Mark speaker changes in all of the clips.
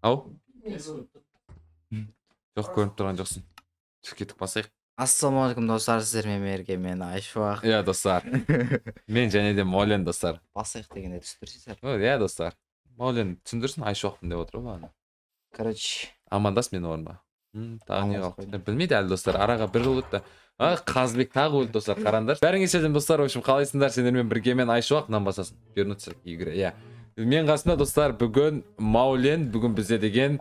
Speaker 1: Ау? Жоқ, көрініп тұрған жоқсың. Шығып кетіп басайық.
Speaker 2: Ассалаумағалейкум достар, сіздермен бірге мен Айшуақ.
Speaker 1: Иә, достар. Мен және де Маулен, достар.
Speaker 2: Басайық дегенде түсіндірсеңіздер.
Speaker 1: Иә, достар. Маулен түсіндірсін, Айшуақпын деп отыр маған.
Speaker 2: Короче,
Speaker 1: Амандас мен орынға. Тағы не қалды? Білмейді әлі достар. Араға бір жыл өтті. Қазбек тағы өлді достар, қараңдар. Бәріңе сәлем достар, в общем, қалайсыңдар? Сендермен бірге мен Айшуақнан басасын. Вернуться к игре. Иә. Мен қасымда достар, бүгін Маулен, бүгін бізде деген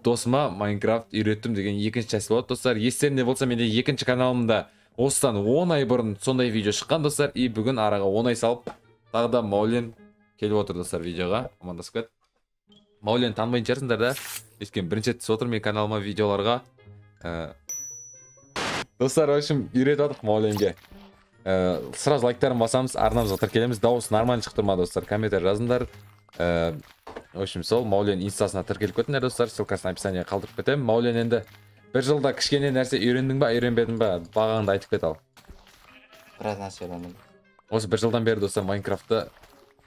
Speaker 1: досыма Майнкрафт үйреттім деген екінші часть болады достар. Естерінде болса, менде екінші каналымда осыдан 10 ай бұрын сондай видео шыққан достар. И бүгін араға 10 ай салып, тағы да Маулен келіп отыр достар видеоға. Амандасып кет. Маулен танымайтын шығарсыңдар да. Өйткені бірінші рет түсіп отыр мен каналыма видеоларға. Достар, в общем, үйретіп жатырмық Мауленге. Сразу лайктарын басамыз, арнамызға тіркелеміз. Дауыс нормально шықты ма достар? Комментарий жазыңдар. В общем, сол Маулен инстасына тіркеліп кетіңдер достар. Ссылкасын описаниеге қалдырып кетемін. Маулен енді бір жылда кішкене нәрсе үйрендің ба, үйренбедің ба? Бағаңды айтып кет ал.
Speaker 2: біраз нәрсе ойландым.
Speaker 1: Осы бір жылдан бері достар Майнкрафтты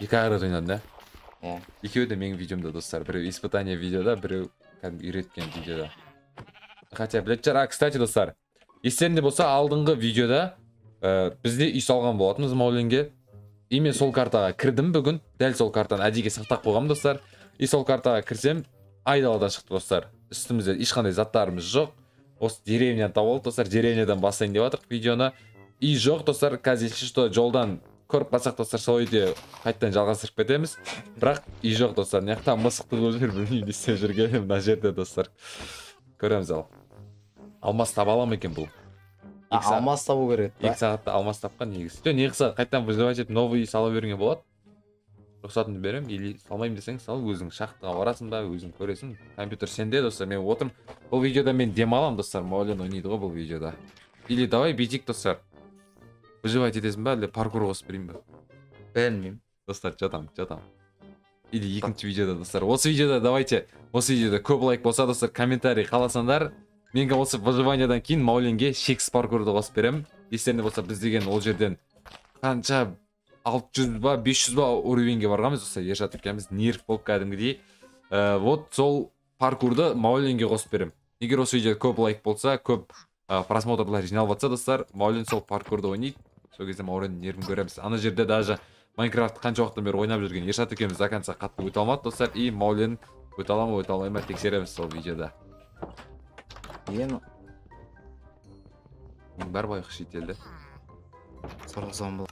Speaker 1: 2 ай рет ойнадым да.
Speaker 2: Иә.
Speaker 1: Екеуі де менің видеомда достар. Біреу испытание видеода, біреу үйреткен видеода. Хотя, білет жара, кстати достар, естерінде болса, алдыңғы видеода бізде үй салған болатынбыз Мауленге. И мен сол картаға кірдім бүгін, дәл сол картаны әдейіге сақтап қойғам достар. И сол картаға кірсем, айдаладан шықты достар. Үстімізде ешқандай заттарымыз жоқ. Осы деревняны тауып достар, деревнядан бастайын деп жатырмық видеоны. И жоқ достар, қазір если что жолдан көріп қалсақ достар, сол үйде қайтадан жалғастырып кетеміз. Бірақ үй жоқ достар, не жақта мысықты болып жүр, білмеймін не істеп жүргенім мына жерде достар. Көреміз ал. Алмас таба аламын екен бұл.
Speaker 2: Алмас табу керек.
Speaker 1: 2 сағатта алмас тапқан негізі. Неғысы қайтадан выживать етіп новый сала беруге болады. Рұқсатымды беремін, или салмаймын десең сал, өзің шахтаға барасың ба, өзің көресің. Компьютер сенде достар, мен отырмын. Бұл видеода мен демаламын достар, Маулен ойнайды ғой бұл видеода. Или давай битик достар. Выживать етесің ба, әлде паркур қосып берейін ба?
Speaker 2: Білмеймін.
Speaker 1: Достар, жатам. Или екінші видеода достар. Осы видеода давайте, осы видеода көп лайк болса достар, комментарий қаласаңдар. Менге осы выживаниядан кейін Мауленге шексіз паркурды қосып беремін. Естерінде болса, біз деген ол жерден қанша 600 ба 500 ба уровеньге барғанбыз достар. Ержат екенбіз нерв болып кәдімгідей. Вот сол паркурды Мауленге қосып беремін. Егер осы видеода көп лайк болса, көп просмотрлар жиналып жатса достар, Маулен сол паркурды ойнайды. Сол кезде Мауленнің нервін көреміз. Ана жерде даже Майнкрафт қанша уақыттан бері ойнап жүрген Ержат екенбіз до конца қатты өте алмады достар. И Маулен өте ала ма, өте алмай ма тексереміз сол видеода.
Speaker 2: Ең
Speaker 1: Бар байқы шетелді.
Speaker 2: сұрғызған бұл.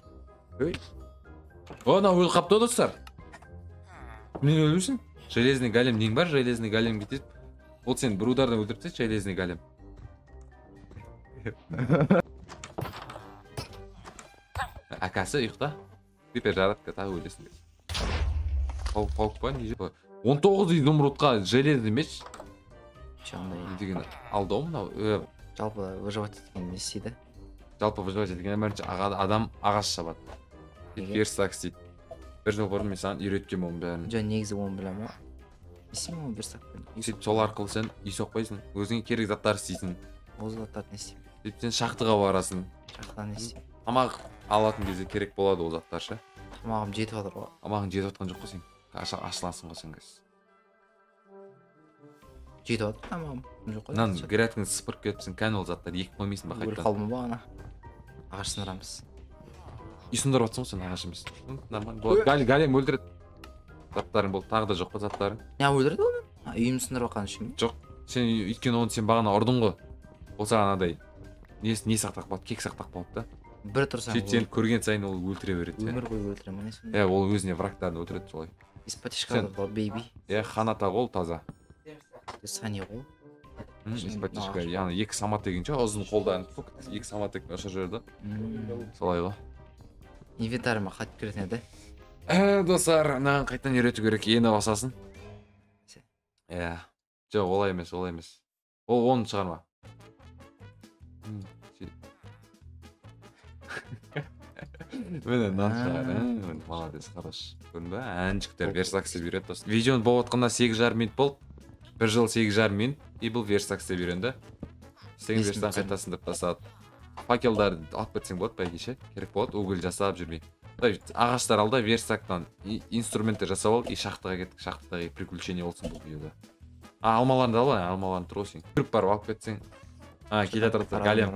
Speaker 1: Өй. Она өліп қапты достар. Мен өлмейсің? Железный голем нең бар? Железный голем кетеді. Ол сен бір удардан өлтіріпсе, железный голем. Акасы ұйықта. Теперь жаратқа тағы өлесің. Паук па? 19 изумрудқа железный меч.
Speaker 2: Жаңдай.
Speaker 1: Деген алдау мынау.
Speaker 2: Жалпы выживать еткен не істейді?
Speaker 1: Жалпы выживать еткен бірінші адам ағаш шабады. Верстак істейді. Бір жыл бұрын мен саған үйреткен оның бәрін.
Speaker 2: Жоқ, негізі оны білемін. Есімі оны верстакпен.
Speaker 1: Сөйтіп сол арқылы сен үй соқпайсың. Өзіңе керек заттар істейсің.
Speaker 2: Ол заттарды не істеймін?
Speaker 1: Сөйтіп сен шахтаға барасың.
Speaker 2: Шахтадан не істеймін?
Speaker 1: Тамақ алатын кезде керек болады ол заттар ше.
Speaker 2: Тамағым жетіп жатыр ғой.
Speaker 1: Тамағың жетіп жатқан жоқ қой сен. Ашыласың ғой сен қазір.
Speaker 2: Жетіп жатыр тамағым. Жоқ қой.
Speaker 1: Мынаны грядканы сыпырып кетіпсің, кәне ол заттарды егіп қоймайсың ба
Speaker 2: өліп
Speaker 1: қайтадан?
Speaker 2: қалдым ба ана? Ағаш сындырамыз.
Speaker 1: Үй сындырып жатсың ғой сен ағаш емес. Нормально. Голем өлтіреді. Заттарың болды, тағы да жоқ па заттарың?
Speaker 2: Не өлтіреді оны? Үйімді сындырып жатқан үшін.
Speaker 1: Жоқ. Сен өйткені оны сен бағана ұрдың ғой. Ол саған анадай не сақтақ болады, кек сақтақ болады да.
Speaker 2: Бір тұрсаң.
Speaker 1: Сөйтіп сен көрген сайын ол өлтіре береді.
Speaker 2: Өмір бойы өлтіремін несін?
Speaker 1: Иә, ол өзіне врагтарды өлтіреді солай.
Speaker 2: Испатишка ғой, бейби.
Speaker 1: Иә, ханата ғой таза.
Speaker 2: Сани ғой.
Speaker 1: Испатишка, яғни екі самат деген ше, ұзын қолдан екі самат деген ошо жерде. Солай ғой.
Speaker 2: Инвентарыма қатып кіретін еді.
Speaker 1: Достар, мынаған қайтадан үйрету керек, ені басасын. Иә. Жоқ, олай емес. Ол оны шығарма. Міне мынаны шығар. Молодец, хорош. Көрдің ба? Әншіктер верстак істеп үйретті достар. Видеоны болып отқанда 8,5 минут болды. Бір жыл 8,5 минут. И бұл верстак істеп үйренді. Істеген верстак қайтасын деп тастады. Факелдарды алып кетсең болады бәйге ше. Керек болады, уголь жасап жүрмей. Ағаштар алда верстактан инструменттер жасап алдық и шахтаға кеттік. Шахтадағы приключение болсын бұл видеода. Алмаларды ал, алмаларын тұрып сен. Көріп барып алып кетсең. Келе жатыр голем.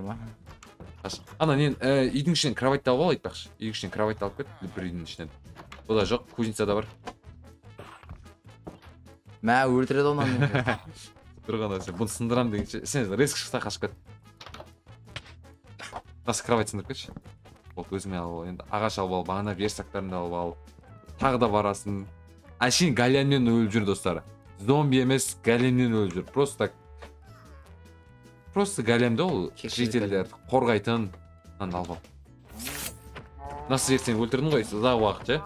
Speaker 1: Ана нен үйдің ішінен кроватьты алып ал айтпақшы. Үйдің ішінен кроватьты алып кет, бір үйдің ішінен. Ода жоқ, кузницада бар.
Speaker 2: Мә өлтіреді онан.
Speaker 1: Тұрғанда сен бұны сындырам дегенше, сен резк шықса қашып кет. Осы кровать сындырып кетші. Ол өзіңе алып ал. Енді ағаш алып ал, бағана верстактарыңды алып ал. Тағы да барасың. Әшейін големнен өліп жүр достар. Зомби емес, големнен өліп жүр. Просто големді ол жителерді қорғайтын. Алып ал. Насыл ертең өлтірдің ғой, ұзақ уақыт,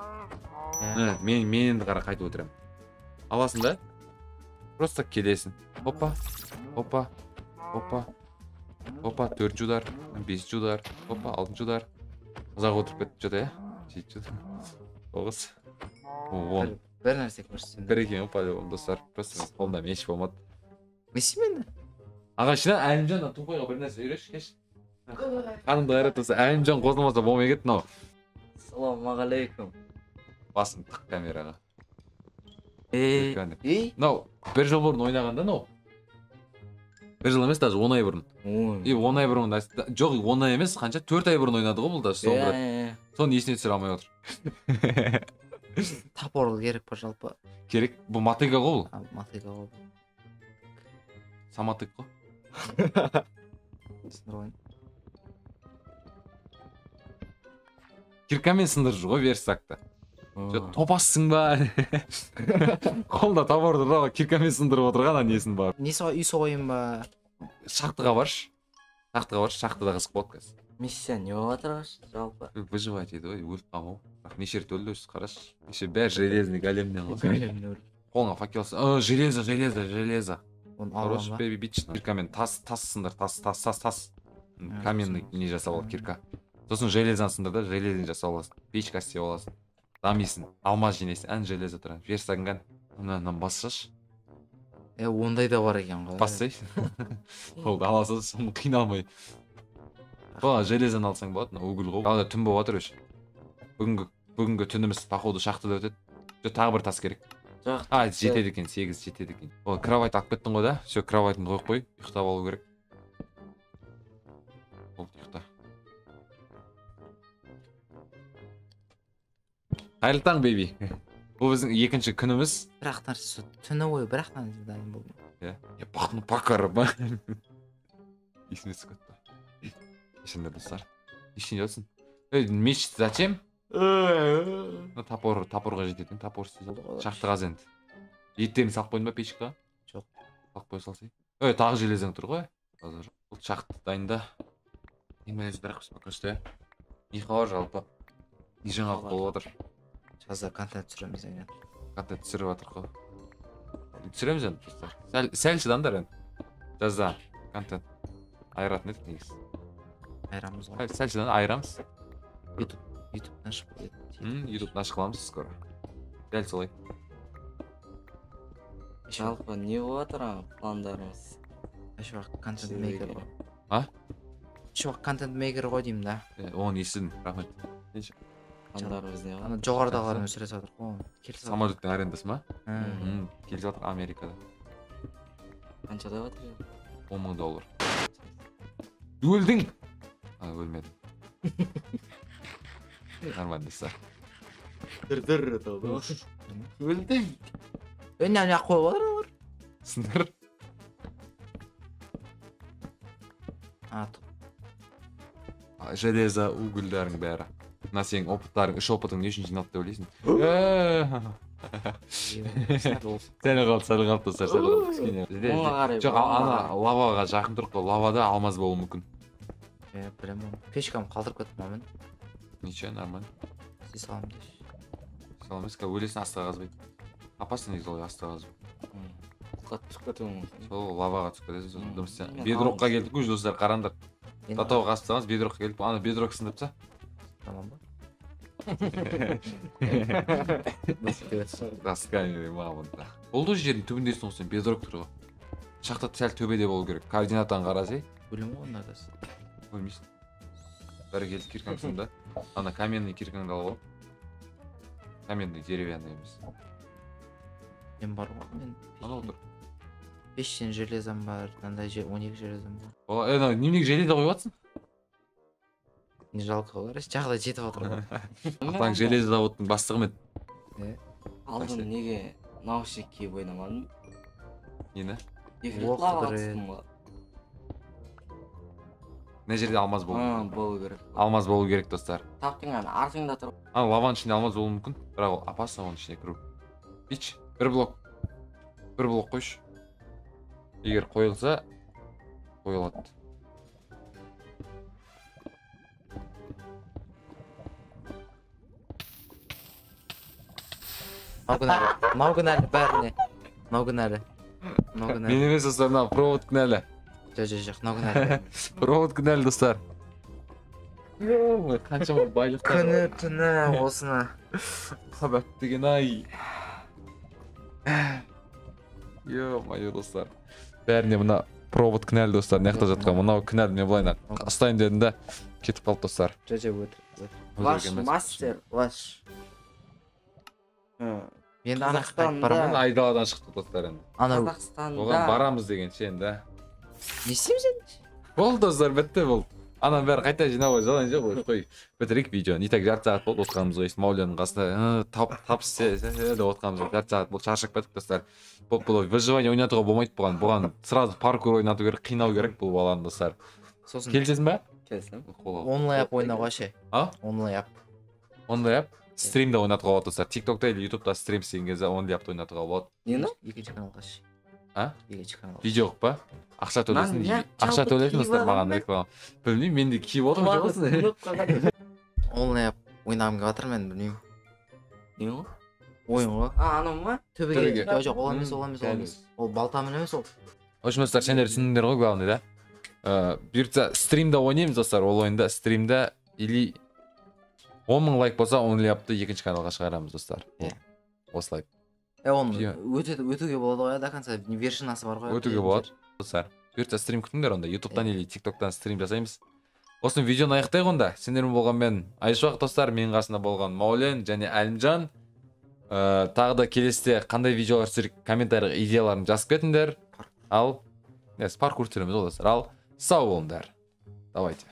Speaker 1: мен енді қара қайтып өтірем. Аласың да? Просто келесің. Опа, 4 удар, 5 удар, опа, 6 удар. Ұзақ отырып кетіп жата, 7 удар, 9, 10.
Speaker 2: Бір нәрсе көрсетсем.
Speaker 1: Бір екен, по-любому достар. Просто қолымда меч болмады.
Speaker 2: Несі менде?
Speaker 1: Ағашынан Әлімжан Тупайға бір нәрсе үйреш, кеш. Қанымды қайрат болса, Әлімжан қосылмаса болмай кетті, мынау.
Speaker 2: Ассалаумағалейкум.
Speaker 1: Басын тық камераға.
Speaker 2: Мынау
Speaker 1: бір жыл бұрын ойнағанда, мынау. Бір жыл емес, даже 10 ай бұрын. 10 ай бұрын, жоқ 10 ай емес, қанша 4 ай бұрын ойнады ғой бұл даже соңғы. Соны есіне түсіре алмай отыр.
Speaker 2: Тапор керек па жалпы?
Speaker 1: Керек, бұл мотыга ғой бұл.
Speaker 2: Мотыга ғой.
Speaker 1: Саматык қой.
Speaker 2: Сындырып ойын.
Speaker 1: Киркамен сындырып жүр ғой верстакты. Топассың ба? Қолда таборды да киркамен сындырып отырған несін бар.
Speaker 2: Несі үй соғайын ба?
Speaker 1: Шахтаға баршы. Шахтада қызық болады қазір.
Speaker 2: Миссия не болып жатыр жалпы?
Speaker 1: Выживать еді ғой, өліп қалмау. Неше рет өлді өзі, қарашы. Неше бәрі железный големнен ғой.
Speaker 2: Големнен өліп.
Speaker 1: Қолыңа факел алса, железо.
Speaker 2: Хорош
Speaker 1: бейби бич. Киркамен тас сындар, тас. Каменный не жасап ал кирка. Сосын железан сындар да, железен жасап аласың. Печка істеп аласың. Дамисың, алмаз жинайсың, железо тұрған. Верстаган, онан бассаш.
Speaker 2: Ондай да бар екен ғой.
Speaker 1: Бассай. Қолды аласың, соны қиналмай. Железан алсаң болады, угіл ғой. Алда түн болып жатыр өші. Бүгінгі түніміз походу шахтада өтеді. Тағы бір тас керек. Жетеді екен, 8 жетеді екен. Кровать алып кеттің ғой да? Все, кроватьны қойып қой, ұйықтап алу керек. Ұйықта. Қайырлы таң, бейби. Бұл біздің екінші күніміз.
Speaker 2: Бірақ нәрсе түні бойы бірақ нәрсе дайын болды.
Speaker 1: Бақны пақары ба? Есіме түсіп кетті. Ешінде достар. Ешінде өтсін. Меч зачем? Топорға жететін, топор істейді. Шақты қаз енді. Еттерін салып қойдың ба печкаға?
Speaker 2: Жоқ.
Speaker 1: Салып қой салсай. Тағы железең тұр ғой. Бұл шақты дайында. Емелесі бірақ біз көсті. Не қауар жалпы. Не жаңалық болып отыр.
Speaker 2: Жазда контент түсіреміз әне.
Speaker 1: Контент түсіріп отыр қой. Түсіреміз енді достар. Сәл шыдандар енді. Жазда контент. Айыратын едік негіз.
Speaker 2: Айырамыз ғой.
Speaker 1: Сәл шыдан айырамыз.
Speaker 2: Ютубтан шығып кетеді.
Speaker 1: Ютубтан ашып қыламыз скоро. Дәл солай.
Speaker 3: Жалпы не болып жатыр пландарыңыз?
Speaker 2: Шуақ контент мейкер ғой. Шуақ контент мейкер ғой деймін да.
Speaker 1: Оны естідім, рахмет.
Speaker 3: Пландарыңыз не ғой?
Speaker 2: Жоғардағыларын өсіресі жатыр ғой.
Speaker 1: Самолеттің арендасы ма? Келіп жатыр Америкада.
Speaker 3: Қаншада жатыр?
Speaker 1: $10,000. Өлдің! Өлмедім. Нормально са.
Speaker 3: Дыр толды.
Speaker 2: Өлдің! Өннен ақ қойып отыр олар.
Speaker 1: Сындар. Железо, угілдерің бәрі. Мына сенің опыттарың, 3 опытың не үшін жиналды деп ойлайсың? Сәлі қалды достар, сәлі қалды. Жоқ, ана лаваға жақын тұрып қой, лавада алмаз болуы мүмкін.
Speaker 2: Білемін. Пешкам қалдырып кеттім амын.
Speaker 1: Ничего, нормально.
Speaker 2: Сей салам деш.
Speaker 1: Салам ескі, өлесін астыға қазбайды. Апасың негіз олай астыға қазбайды.
Speaker 3: Түсіп кетуің мүмкін.
Speaker 1: Сол лаваға түсіп кетесіз. Бедрокқа келдік өз достар, қарандар. Татауға қасыптағыз, бедрокқа келіп, ана бедрок сындырыпса.
Speaker 2: Тамам ба?
Speaker 1: Раскайный мамонта. Болды жердің түбіндесің ғой сен, бедрок тұр ғой. Шақта сәл төбеде болу керек. Координаттан қарасай.
Speaker 2: Өлім ғой онда дәсі.
Speaker 1: Өлмейсің. бәрі келді киркаңсың да. Ана каменный киркаңды алып ал. Каменный, деревянный емес.
Speaker 2: Мен бар ғой, мен
Speaker 1: Ана отыр.
Speaker 2: 5 железом бар, мындай 12 железом бар.
Speaker 1: Ана неменеге железді қойып жатсың?
Speaker 2: Не жалко олар, жағдай жетіп отыр ғой.
Speaker 1: Атаң железді заводтың бастығы ме?
Speaker 3: Алдын неге наушник киіп ойнамадым?
Speaker 1: Нені?
Speaker 3: Екі
Speaker 2: Оқ
Speaker 3: рет лава
Speaker 2: дүре.
Speaker 3: түстім ғой.
Speaker 1: Мына жерде алмаз болу керек.
Speaker 3: Болу керек.
Speaker 1: Алмаз болу керек, достар.
Speaker 3: Таптың ана артыңда тұр.
Speaker 1: Ана лаваның ішінде алмаз болуы мүмкін, бірақ ол опасно оның ішіне кіру. Ич, бір блок қойшы. Егер қойылса, қойылады.
Speaker 2: Мынау кінәлі бәріне. Мынау кінәлі.
Speaker 1: Мен емес, достар, мына провод кінәлі.
Speaker 2: Жоқ, мынау кінәлі.
Speaker 1: Провод кінәлі, достар. Ой, қаншама байлықтар.
Speaker 2: Күні түні осыны.
Speaker 1: Қабат деген ай. Ё-моё, достар. Бәріне мына провод кінәлі, достар. Неқта жатқан, мынау кінәлі, мен былайына ұстайын дедім да, кетіп қалды, достар.
Speaker 2: Өтір.
Speaker 3: Ваш мастер, ваш.
Speaker 2: Енді ана
Speaker 3: Қазақстанда-
Speaker 2: қайтып барамын.
Speaker 1: Айдаладан шықты, достар, енді.
Speaker 2: Анау
Speaker 3: Қазақстанда.
Speaker 1: Оған барамыз деген ше, енді.
Speaker 2: не істейміз енді?
Speaker 1: Болды, достар, бітті бұл. Ананың бәрі қайта жинауға жалаң жоқ қой. Бітірейік видеоны. Не так жарты сағат болды отқанымыз ғой. Мауленің қасында тап деп отқанымыз ғой. Жарты сағат болды, шаршап кеттік, достар. Бұл выживание ойнатуға болмайды бұған. Бұған сразу паркур ойнату керек, қинау керек бұл баланы, достар.
Speaker 2: Сосын
Speaker 1: Келісесің ба?
Speaker 3: Келсем.
Speaker 2: онлайн ойнауға ше.
Speaker 1: А?
Speaker 2: Онлайн.
Speaker 1: Ондай ап стримде ойнатуға болады, достар. TikTokта или YouTubeда стрим істеген кезде ондай апты ойнатуға болады.
Speaker 3: Нені?
Speaker 2: Екінші каналға ше.
Speaker 1: А?
Speaker 2: Екінші канал.
Speaker 1: Видео қып па? Ақша төлесін.
Speaker 3: Мен
Speaker 1: Ақша
Speaker 3: жалпы
Speaker 1: төлесін, достар,
Speaker 3: киіп
Speaker 1: маған
Speaker 3: алғанмын.
Speaker 1: реклама. Білмеймін, мен де киіп отырмын.
Speaker 2: Онлайн ойнағым келіп жатыр, мен білмеймін.
Speaker 3: Не ол?
Speaker 2: Ойын ғой.
Speaker 3: Анау ма?
Speaker 2: Төбеге.
Speaker 1: Төбеге.
Speaker 2: Жоқ, ол емес, ол емес. Ол балтамен емес ол.
Speaker 1: В общем, достар, сендер түсіндіңдер ғой, главный, да? Бұйыртса стримда ойнаймыз, достар, ол ойында стримда или 10 мың лайк болса, онли апты екінші каналға шығарамыз, достар. Осылай.
Speaker 2: Оны
Speaker 1: Иә.
Speaker 2: өтуге болады ғой, до конца вершинасы бар ғой.
Speaker 1: Өтуге болады, достар. Бұйыртса стрим күтіңдер онда, ютубтан или тиктоктан стрим жасаймыз. Осыны видеоны аяқтайық онда. Сендермен болған мен Айшуақ, достар, менің қасында болған Маулен және Әлімжан. Тағы да келесіде қандай видеолар түсіріп, комментарийға идеяларын жазып кетіңдер. Ал паркур түсіреміз, ол достар. Ал сау болыңдар. Давайте.